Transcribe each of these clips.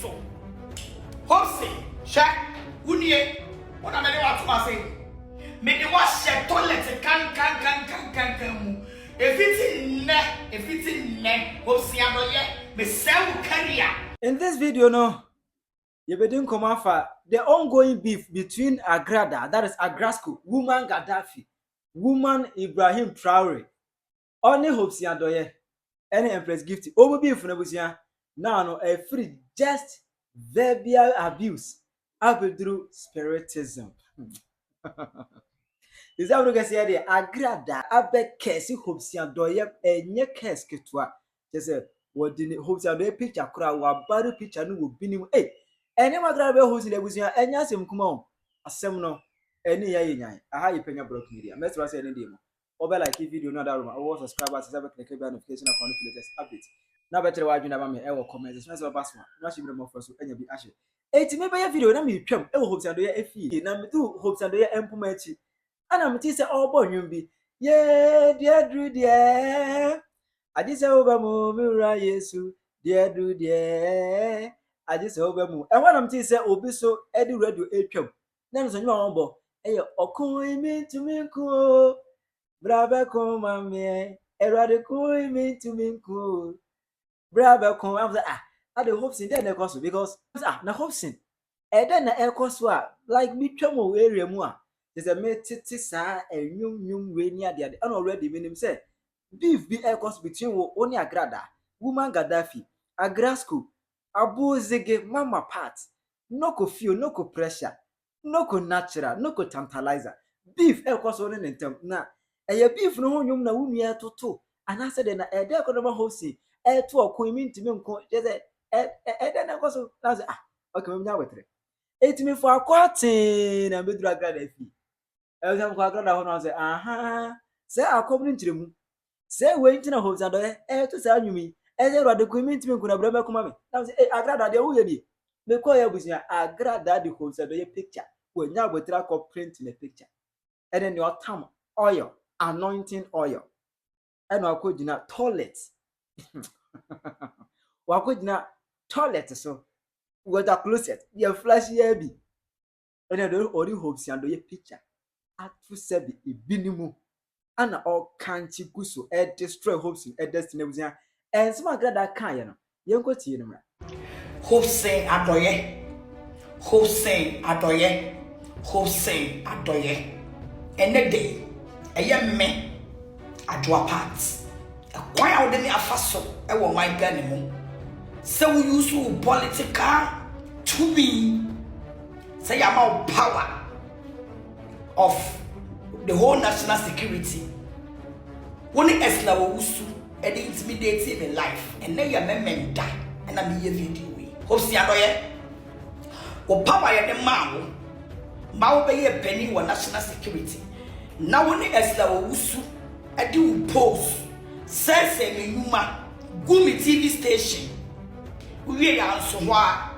So, Hopeson, check. Unie, what am I want to say? Maybe wash your toilet can. If it's in ne, Hopeson Adorye, me sell career. In this video, no, you be doing come for the ongoing beef between Agradaa, that is Agrasco, woman Gaddafi, woman Ibrahim Traore, only Hopeson Adorye, any Empress Gift. Over beef na now no a free just verbal abuse up through spiritism. Is that what you say there? Agradaa abe kesi Hopeson Adorye enye kes ketwa. Just say what the Hopeson Adorye picture kura wa bari picture no wo binim eh ene Agradaa be Hopeson ebusia enya asem kuma o asem no ene ya yenyan aha ye Penyah block media metro say ene dey mo obe like video no that room o subscribe as say click the notification icon to latest update na better wa adwuna ba me e wo comment so say bass na shi bi mo for so enya bi ahye eti me be video na me twam e wo Hopeson Adorye efi na me do Hopeson Adorye empoma echi ana me ti say obo nwum bi ye dear drew dear I just say over mu mira Yesu dear do dear I just say over mu and when I'm ti say obi so edi radio etwam na no so nyuma won bo eye okun mi to me ku braba ko mame erade ku mi to me ku braba ko am say I dey Hopeson dey na cause because na Hopeson e dey na e cause like me twam o area mu there's a me titi sa enwum we ni ade and already meaning say beef be air cost between only Agradaa, woman Gaddafi, Agrasco, Abu Zege, mama part. No co feel, no co pressure, no co natural, no co tantalizer. Beef air cost only in term. Na a beef no yum na wumi air to. And I said, a dear economic hosting, air to a coin to me, just a then I was okay, now with it. It me for a quartin and be Agradaa. I was Agradaa when I say, aha, say I come into the moon. Say we nti na Hopeson Adorye to say anwumi dey rade ko mi ntimi nkuna bra makoma me na say Agradaa de wo ye bi me ko ya busia Agradaa de Hopeson Adorye picture we nya abotira ko print in a picture and then your tam oil anointing oil and wa gina toilet wa gina toilet so with a closet you flash here bi and then ori Hopeson Adorye picture atu sebi ibinimu ana all kanchi guso destroy Hopeson destiny busia and some Agradaa kan ye no yenko tie no mra Hopeson Adorye, Hopeson Adorye, Hopeson Adorye. Ene day, me adwa parts. A kwan a wode me afaso e wo man Ghana mu. Se wo use political to be say about power of the whole national security. When esla wo usu e dey intimidate in life and na ya memenda and na me video we Hopeson Adorye wo power ya de ma wo be ye penny wo national security na when esla wo usu e dey wo post say me nyuma gumi TV station we ya nso ho a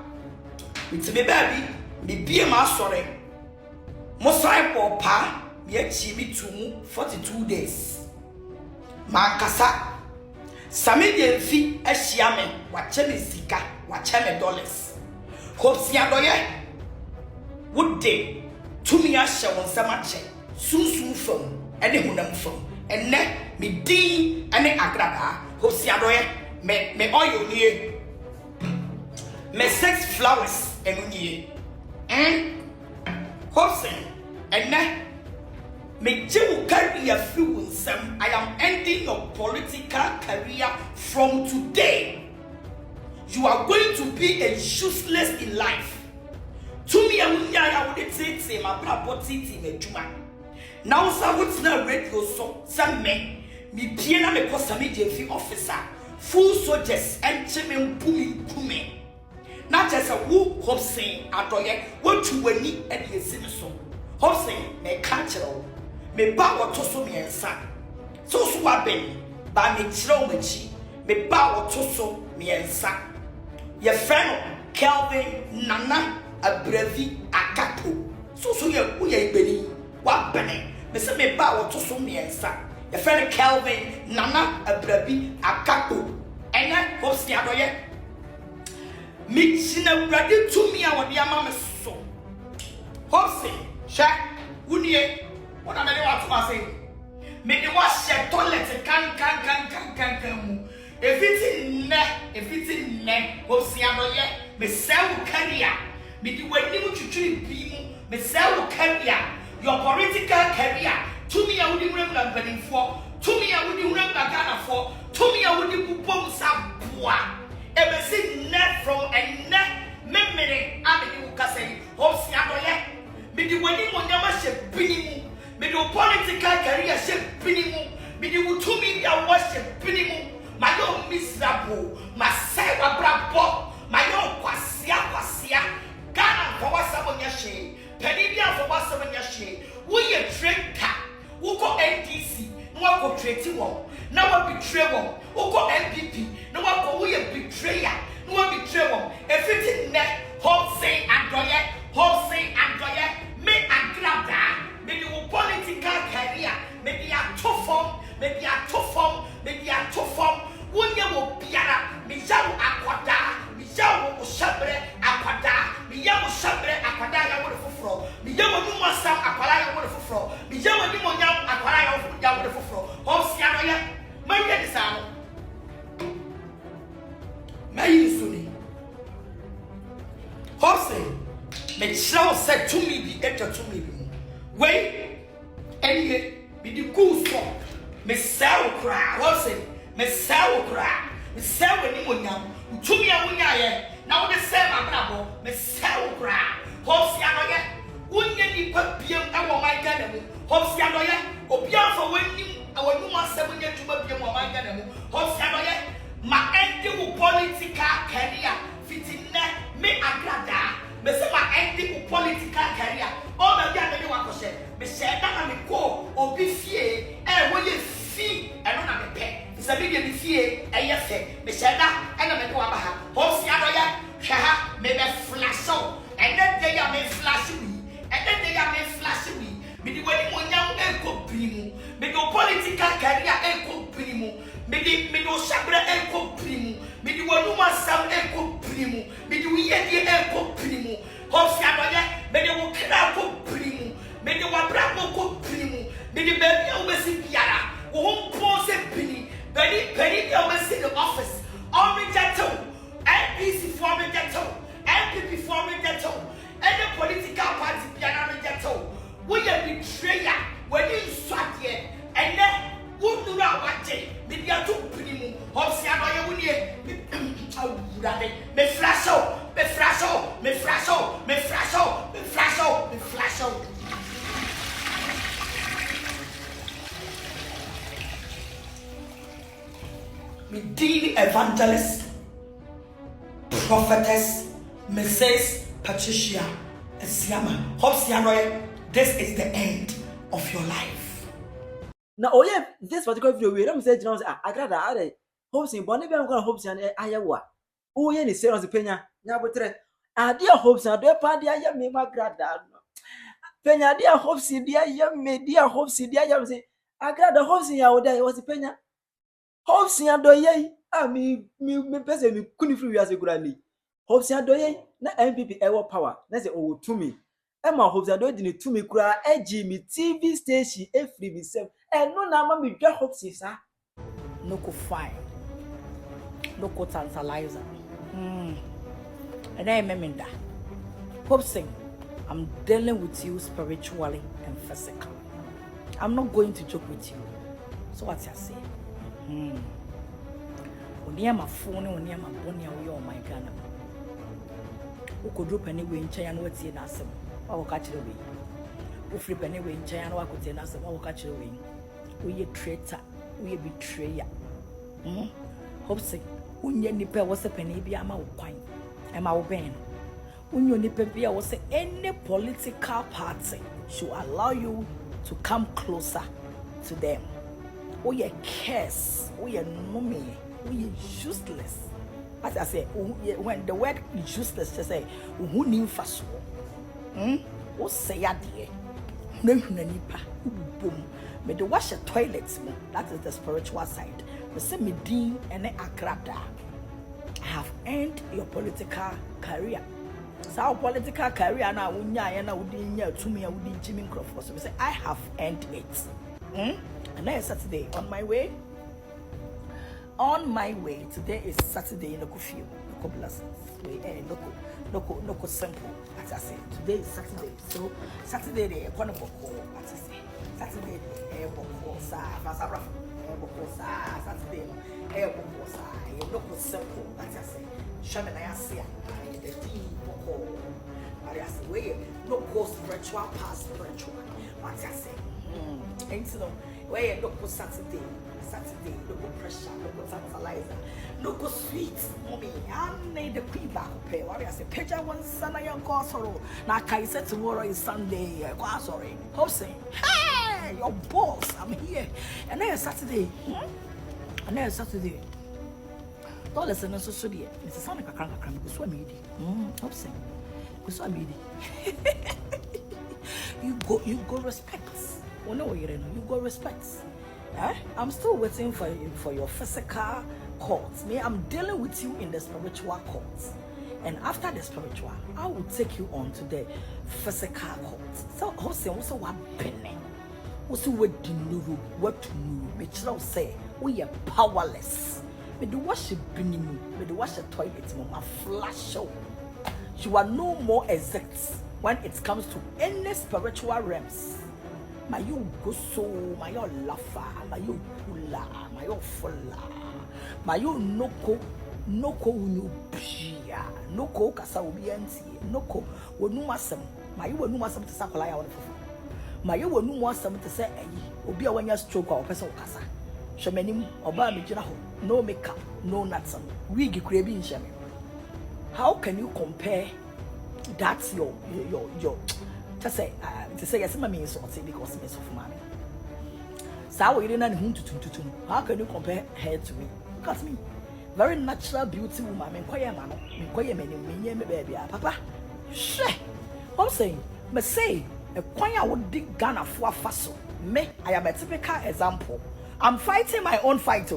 with me baby me bie ma sore mo sai pa ye chi mi tumu 42 days mankasa same de mfi ahia me wache me sika wache me dollars Hopeson Adorye would day to me ahia won samache sunsun fam ene hunam fam enne me din ene Agradaa Hopeson Adorye me oil nie me 6 flowers enu nie Hopeson enne me jiwu career through some. I am ending your political career from today. You are going to be a useless in life. To me, I would say my brother me juma. Now, sir, what's the radio so? Some men, me piena me cause me DV officer, full soldiers and chimney booming kume. Not just a woo Hopeson Adorye, what you will need and his citizen. Hopeson me cultural. Me ba woto so miensa so wa ben ba me kire o machi me ba woto so miensa ye friend Kelvin Nana Abravi Akapo so ye uye igbeni wa bene me se me ba woto so miensa ye friend Kelvin Nana Abravi Akapo enya Hopeson Adorye Michina ready to me, I would be a mamma so. Hopeson, Sha, Unie, what am I say? Make the wash your toilet, can. If it's in neck, Hopeson Adorye, me sell career. Me do what you to treat people, me sell career. Your political career. To me, I wouldn't remember Benin for. To me, I wouldn't remember Ghana for. To me, I wouldn't bomb some bois. Ever seen net from a net memory. I mean, you can say, Hopeson Adorye. Me do what you want, never ship pinning. Me do political career, ship pinning. Me do to me, I worship pinning. My own miserable, my sailor brabo, my own quasia. Ghana for what's up on your shade. Penyah for what's up on your shade. We a trade car. Who go NDC? No one go trade one. No one betray one. Who go MPP? No one go we a betrayer. No one betray one. If it's in there, Hopeson Adorye, me Agradaa, maybe a political career, maybe a tough form, maybe a tough form. When you will be a Mijao Agradaa, Mijao Shabre Agradaa, Mijao Shabre Agradaa, I would have for Mijao Numasam Aqualaya would have for Mijao Nimonyam Aqualaya would have for Hopeson Adorye, my dear son. My Hopeson, me child said to me, be enter to me. Wait, and yet, be the goose swamp. Me sell cry, Hopeson, me sell cry, me sell when you want to me. Now the same Agradaa, me sell cry. Hopeson Adorye, when you put PM, I want my gun. Hopeson Adorye, or Pian for when you, I will do my 7 years to be my gun. Hopeson Adorye, my ending political career, fitting me Agradaa. Me say my ending political career. All the young men want to say, me say that me go obi fie, when you fee, and not me pay. It's a big fee, yes say. Me say that, and me do abaha. Hopeson Adorye, shaha, me flash out, and then they are me flash me, and then they are me flash me. Me the way you young echo primu, me do political career echo primu, me do shabre echo primu, me do one woman sam echo primu, me do ye echo primu. Hopeson Adorye, me do kra echo primu, me do bravo echo primu, me do baby always piara, who pose penny, penny always in the office, orange ghetto, NPC for me ghetto, MPP for me ghetto, and the political party piano ghetto. We are betrayer when you swat here, and then who do not watch it? Maybe I took pretty Hopeson Adorye would ye me flash out, me flash out, me flash out, me flash out, me flash out, me flash out. Me dean evangelist, prophetess, Mrs. Patricia Esiama. Hopeson Adorye, this is the end of your life. Now, oh yeah, this particular video, we don't say, Agradaa, Hopeson, but never going to Hopeson Iowa. Oh yeah, it's serious, Penyah. Now, but dear Hopeson Adorye, Penyah, me, Agradaa. Penyah, dear Hopeson, dear Hopeson, dear say, Agradaa, Hopeson, Adorye, was the Penyah. Hopeson Adorye, me, person, me couldn't free as a granny. Hopeson Adorye, na MPP ever power. That's it, oh, to me. Emma Hopeson Adorye didn't to me cry, me TV station, free myself, and no number me just Hopeson, sir. No go fine. No go tantalizer. And I remember that. Hopeson, I'm dealing with you spiritually and physically. I'm not going to joke with you. So what's I say? When you my phone, when you my bonnie, oh my God. Who could drop anyway in China? What's in us? I will catch it away. Who flip anyway in China? I could tell us. I will catch it away. We a traitor. We a betrayer. Hopeson, when you nipper was a penny, be a mouth quine. Am I obeying? When you nipper be a was any political party should allow you to come closer to them. We a curse. We are nummy. We are useless. As I say, when the word useless, just say, who knew first? What say ya, dear? No, boom. Me the wash a toilet, that is the spiritual side. Me say me dean and Agradaa. I have earned your political career. So our political career now, we to me, Jimmy Crawford. So we say, I have earned it. And then Saturday, on my way. Today is Saturday in the field. Local blessings. Local simple. As I say, today is Saturday. So Saturday the economic call. As I say, Saturday the airport call. Saturday airport call. Local simple. As I say, Shaman I say, the team call. I say, wait, local spiritual past spiritual. What I say, and so where local Saturday, local pressure, local tantalizer, local sweets, mommy. I made the queen back pay. What I say, Penyah one Sunday on Gossoro. Now I said tomorrow is Sunday. Sorry, Hopeson. Hey, your boss, I'm here. And then Saturday, and then Saturday. Don't listen to so dear. It's a Sonic crank, because so meaty. Hopeson, because so meaty. You go respect. Oh no, you go respect. I'm still waiting for your physical courts. Me, I'm dealing with you in the spiritual courts. And after the spiritual, I will take you on to the physical courts. So also what penny? Also what do you what to know? Me say we are powerless. Me do wash bring me do wash the toilet my flash show. You are no more exact when it comes to any spiritual realms. My you go so, my you laugha, my you pula, my you fola, my you noko unu bia, noko kasa obianti, noko wonu masem, my you wonu masem to sakola ya wonu fufu. My you wonu masem to say obi a wanya stroke or person kasa. Shemanim oba me gina ho, no makeup, no nothing. Wig kure bi nhame. How can you compare that your just say to say yes, mommy is something because me so mommy. So we didn't know to. How can you compare her to me? Look at me, very natural, beauty woman. Me me baby, papa. She, I'm saying, me say, a choir would dig Ghana for faso. Me, I am a typical example. I'm fighting my own fight.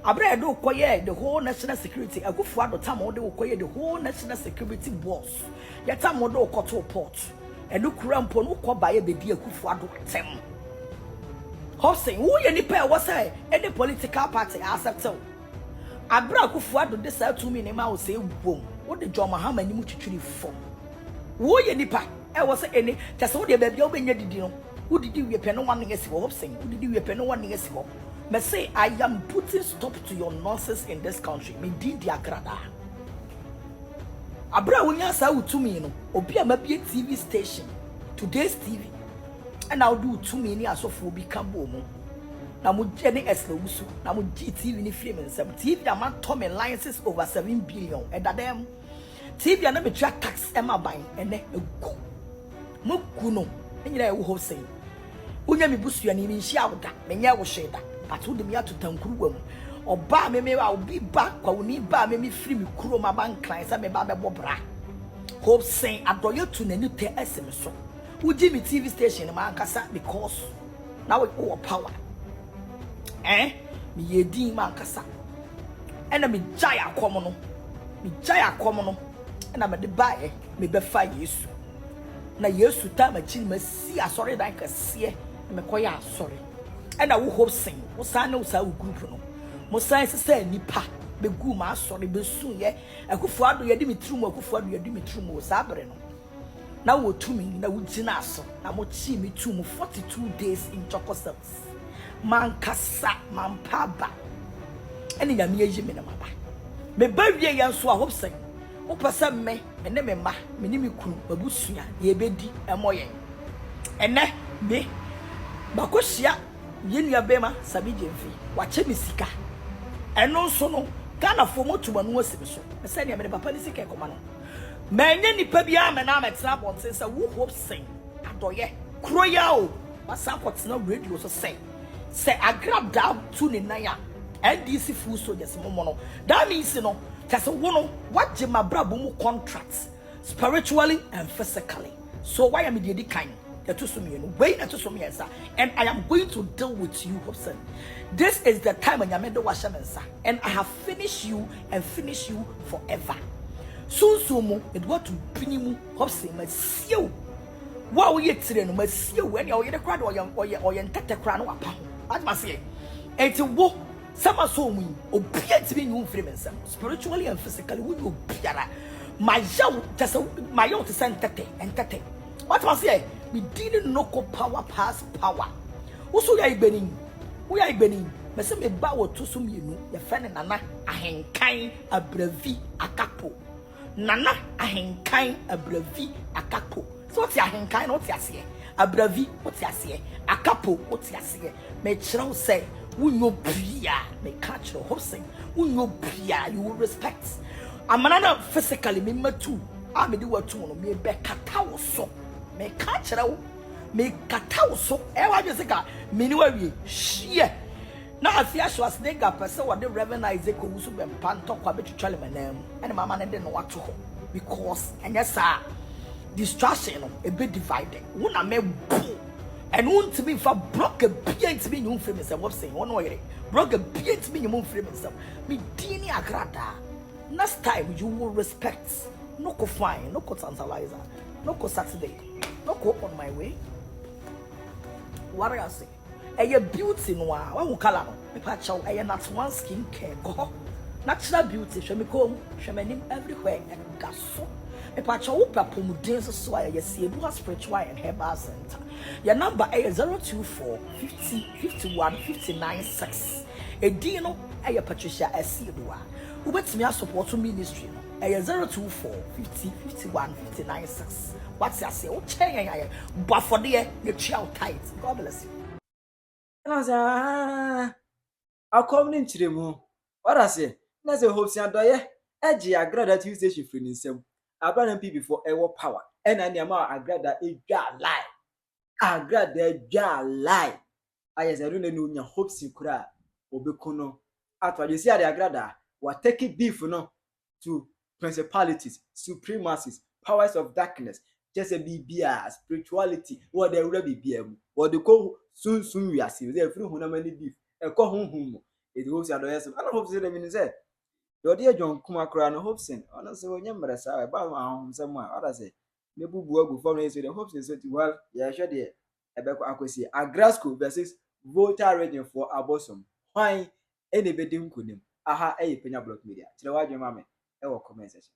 Abre do koye the whole national security. I go for the time do koye the whole national security boss. Yet time do koto port. And look rampo no ko baye be di akufo ado tem. Hopeson, who ye nipa was say any political party accept. Abra akufo ado dey say to me na say bom. What the John Mahama ni mu twitwiri fo. Who ye nipa e was say any just wo dey ba bia obenya didi no. Who didi we pe no one ngesi Hopeson. Who didi we pe no one ngesi ho. Me say I am putting stop to your nonsense in this country. Me di Agradaa. Abra wonya sa utumi no obi a mabie TV station today's TV and I'll do utumi ni asofo obi ka bo mu na mo gene esla wusu na mo TV ni frame nsem TV a man Tom licenses over 7 billion and them TV na me twa tax ema ban ene egu mo gu no nyina e wo Hopeson wonya me busua ni nshi awda menye wo hweda but wo de me atotankuru wam oba me wa obi ba kwa woni ba me free me kuro ma ban clan say me ba be bobra Hopeson Adorye to nani te SM so uji me TV station ma ankasa because now we power me yedi ma ankasa ena me jaya akom no ena me de ba me be fa Yesu na Yesu ta ma chi ma si asori dan kase me koya asori ena wo Hopeson wo sa na wo sa wo group no mo science say nipa be gu ma asori be sun ye akufo ado ye di mitrum akufo ado ye di mitrum wo sabre no na wo tumi na wo gina aso na mo chi mitum 42 days in còrses man kasa man paba eni nyame ye me na maba me ba wie ye nso a Hopeson wo pese me ne me ma me ni me kunu babusua ye bedi emoyen ene me bakohia ye nua bema sabi jemfi wa che misika eno nso no Ghana for motu no asimi so say ne me papa ni sika ekoma no menye nipa bia me na metena bonte say wo Hopeson Adorye kroya o basa kwotena radio so say Agradaa tu ne nan ya NDC full soldiers momo no that means no just wo what je mabrabo mu contracts spiritually and physically so why am the kan And I am going to deal with you, Hopeson. This is the time when Yamendo Washamensa, and I have finished you and finished you forever. Soon, it was to Pinimu, Hopeson, my seal. Wow, yet, my seal, when you're in a crowd or you're tete crown, I must say, and to walk. Some so me obedient to be new freemen, spiritually and physically. We will be my young, just my own to send tete and tete. What was say? We didn't know power past power. Also, we are bening. Mese me bawo to sum yenu ye fene nana ahenkan abravi akapo. Nana ahenkan abravi akapo. So what ahenkan no ti ase? Abravi what ti ase? Akapo what ti ase? Me chiro say unyo bia me catch your Hopeson. Unyo bia you will respect. Amanana physically me matu. I me do what to no me be kata wo so. Me catch you. Me kata wo so. E wa je sika me ni wa wie. Shie. Na afia so asnega person what the Reverend Isaac Owusu be panto kwa be twale manam. And mama na de no wato ho because yes sir distraction a bit divided. Una me boo. And won't to be for broke a being to be new frame and what's saying one way. Broke a being to be new frame and some. Me dini Agradaa. Next time you will respect. No go fine, no go tantalizer, no go Saturday, no go on my way. What I say? A beauty no one who color no. Me pa chow a not one skin care go. Natural beauty, show me come, show me name everywhere and gaso. Me pa chow upa pomudin so I see a spiritual and herbal center. Your number is 024 50 51 59 6. A dino a Patricia Esidua. Who wants me a support to ministry? A 024 50 51 59 6. What's your say? Oh, chain, but for the child tight. God bless you. And I say, I'll come into the moon. What I say? That's a Hopeson Adorye. Eeiii Agradaa Tuesday she free himself. Abraham P before ever power. And I am Agradaa a lie. Agradaa lie. I don't know your Hopeson kura obekono. After you see the Agradaa, we're taking beef no to principalities, supremacies, powers of darkness, just a BBR, spirituality, what they will be BM, what they call soon we are seeing. They're free who many beef, a call home. It goes out there. I don't hope they mean said. Your dear John Kumakra and Hopeson, honestly, when you're about my home somewhere, what I say. Maybe work before me, so the Hopeson said, well, yeah, sure, dear. Agradaa versus voter rating for Abosom. Why? Any bedroom couldn't. Aha, Penyah block media. Tell what your mammy. Comment section.